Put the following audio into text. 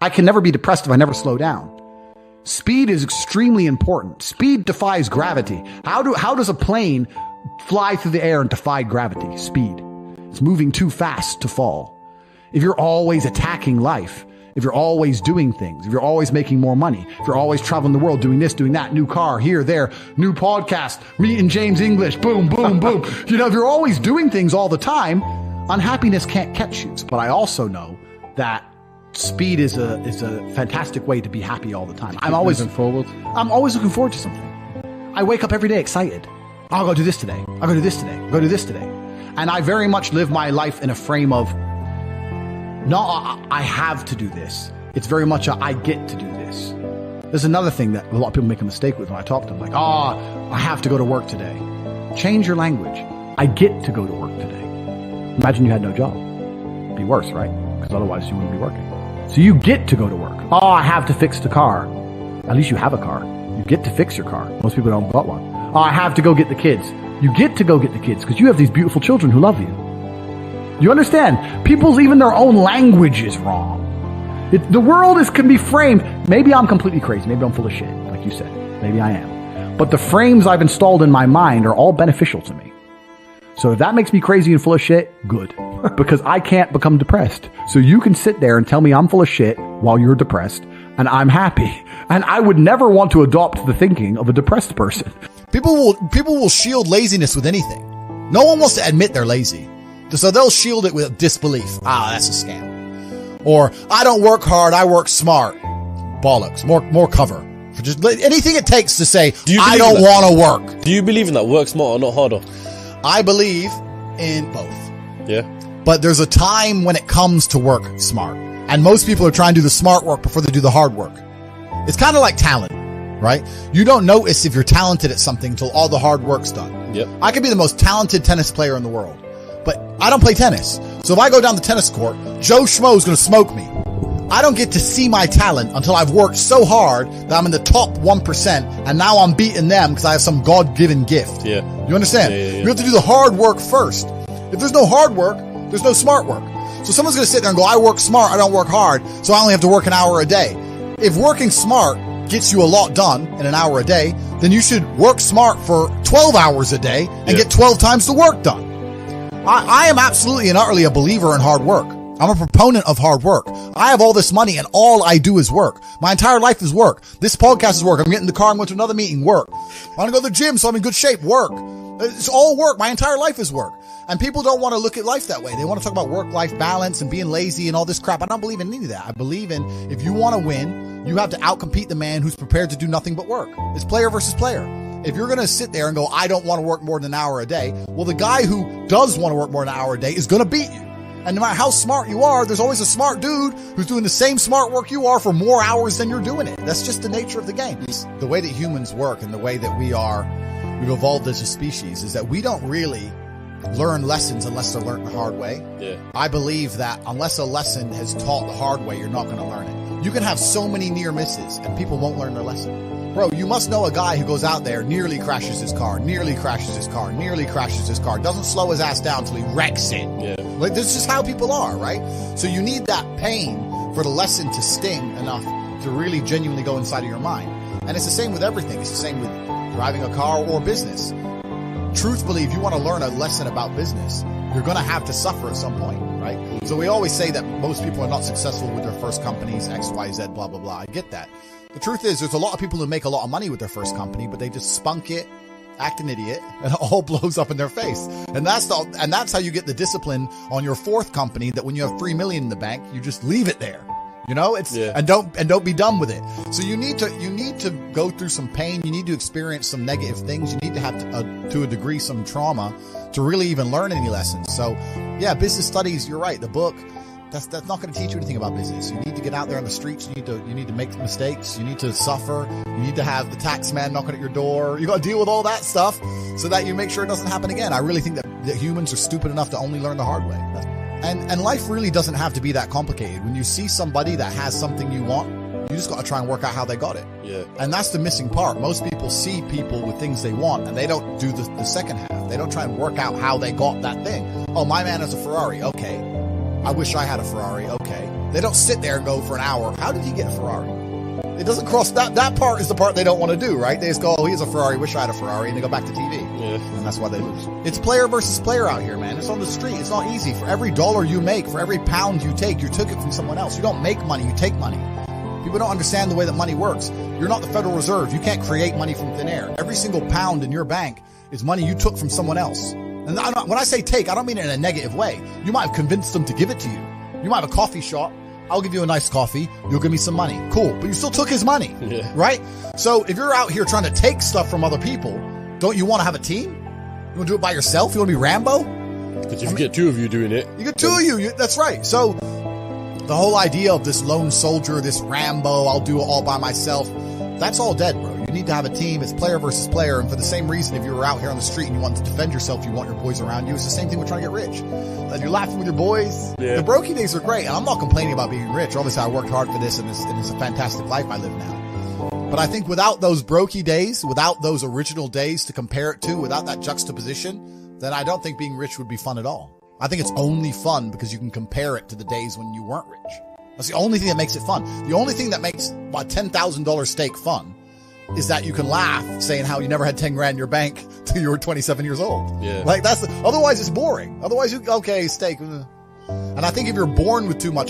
I can never be depressed if I never slow down. Speed is extremely important. Speed defies gravity. How does a plane fly through the air and defy gravity? Speed. It's moving too fast to fall. If you're always attacking life, if you're always doing things, if you're always making more money, if you're always traveling the world, doing this, doing that, new car, here, there, new podcast, meeting James English, boom, boom, boom. If you're always doing things all the time, unhappiness can't catch you. But I also know that speed is a fantastic way to be happy all the time. I'm always looking forward to something. I wake up every day excited. I'll go do this today. I'll go do this today. I'll go do this today. And I very much live my life in a frame of, no, I have to do this. It's very much I get to do this. There's another thing that a lot of people make a mistake with when I talk to them. Like, I have to go to work today. Change your language. I get to go to work today. Imagine you had no job. It'd be worse, right? Because otherwise you wouldn't be working. So you get to go to work. I have to fix the car. At least you have a car. You get to fix your car. Most people don't got one. I have to go get the kids. You get to go get the kids because you have these beautiful children who love you. You understand? People's, even their own language is wrong. The world can be framed. Maybe I'm completely crazy. Maybe I'm full of shit, like you said. Maybe I am. But the frames I've installed in my mind are all beneficial to me. So if that makes me crazy and full of shit, good. Because I can't become depressed. So you can sit there and tell me I'm full of shit while you're depressed, and I'm happy. And I would never want to adopt the thinking of a depressed person. People will shield laziness with anything. No one wants to admit they're lazy. So they'll shield it with disbelief. That's a scam. Or, I don't work hard, I work smart. Bollocks. More cover. For just anything it takes to say, I don't want to work. Do you believe in that? Work smart or not harder? I believe in both. Yeah. But there's a time when it comes to work smart. And most people are trying to do the smart work before they do the hard work. It's kind of like talent, right? You don't notice if you're talented at something until all the hard work's done. Yep. I could be the most talented tennis player in the world, but I don't play tennis. So if I go down the tennis court, Joe Schmo's going to smoke me. I don't get to see my talent until I've worked so hard that I'm in the top 1%, and now I'm beating them because I have some God-given gift. Yeah. You understand? Yeah. You have to do the hard work first. If there's no hard work, there's no smart work. So someone's going to sit there and go, I work smart, I don't work hard, so I only have to work an hour a day. If working smart gets you a lot done in an hour a day, then you should work smart for 12 hours a day and get 12 times the work done. I am absolutely and utterly a believer in hard work. I'm a proponent of hard work. I have all this money and all I do is work. My entire life is work. This podcast is work. I'm getting in the car, I'm going to another meeting, work. I want to go to the gym so I'm in good shape, work. It's all work. My entire life is work. And people don't want to look at life that way. They want to talk about work-life balance and being lazy and all this crap. I don't believe in any of that. I believe in, if you want to win, you have to outcompete the man who's prepared to do nothing but work. It's player versus player. If you're going to sit there and go, I don't want to work more than an hour a day, well, the guy who does want to work more than an hour a day is going to beat you. And no matter how smart you are, there's always a smart dude who's doing the same smart work you are for more hours than you're doing it. That's just the nature of the game. The way that humans work and the way that we've evolved as a species is that we don't really learn lessons unless they're learned the hard way. Yeah. I believe that unless a lesson is taught the hard way, you're not going to learn it. You can have so many near misses and people won't learn their lesson. Bro, you must know a guy who goes out there, nearly crashes his car, doesn't slow his ass down till he wrecks it. Yeah. Like, this is how people are, right? So you need that pain for the lesson to sting enough to really genuinely go inside of your mind. And it's the same with everything. It's the same with driving a car or business. Truthfully, if you want to learn a lesson about business, you're going to have to suffer at some point, right? So we always say that most people are not successful with their first companies, X, Y, Z, blah, blah, blah. I get that. The truth is, there's a lot of people who make a lot of money with their first company, but they just spunk it, act an idiot, and it all blows up in their face. And that's how you get the discipline on your fourth company, that when you have $3 million in the bank, you just leave it there. You know, and don't be done with it. So you need to go through some pain. You need to experience some negative things. You need to have to a degree some trauma to really even learn any lessons. So yeah, business studies, you're right. The book, that's not going to teach you anything about business. You need to get out there on the streets. You need to make mistakes. You need to suffer. You need to have the tax man knocking at your door. You got to deal with all that stuff so that you make sure it doesn't happen again. I really think that humans are stupid enough to only learn the hard way. And life really doesn't have to be that complicated. When you see somebody that has something you want, you just got to try and work out how they got it. Yeah. And that's the missing part. Most people see people with things they want and they don't do the second half. They don't try and work out how they got that thing. Oh, my man has a Ferrari. Okay. I wish I had a Ferrari. Okay. They don't sit there and go for an hour, how did he get a Ferrari? It doesn't cross that part is the part they don't want to do, right? They just go, oh, he has a Ferrari, wish I had a Ferrari, and they go back to TV. Yeah. And that's why they lose. It's player versus player out here, man. It's on the street. It's not easy. For every dollar you make, for every pound you take, you took it from someone else. You don't make money, you take money. People don't understand the way that money works. You're not the Federal Reserve. You can't create money from thin air. Every single pound in your bank is money you took from someone else. And when I say take, I don't mean it in a negative way. You might have convinced them to give it to you. You might have a coffee shop. I'll give you a nice coffee. You'll give me some money. Cool. But you still took his money, right? So if you're out here trying to take stuff from other people, don't you want to have a team? You want to do it by yourself? You want to be Rambo? Because if you get two of you doing it. You get two of you. That's right. So the whole idea of this lone soldier, this Rambo, I'll do it all by myself, that's all dead, bro. You need to have a team. It's player versus player. And for the same reason, if you were out here on the street and you want to defend yourself, you want your boys around you. It's the same thing with trying to get rich. And you're laughing with your boys. Yeah. The brokey days are great. And I'm not complaining about being rich. Obviously, I worked hard for this, and it's a fantastic life I live now. But I think without those brokey days, without those original days to compare it to, without that juxtaposition, then I don't think being rich would be fun at all. I think it's only fun because you can compare it to the days when you weren't rich. That's the only thing that makes it fun. The only thing that makes a $10,000 steak fun is that you can laugh saying how you never had 10 grand in your bank till you were 27 years old. Yeah. Like otherwise it's boring. Otherwise okay, steak. And I think if you're born with too much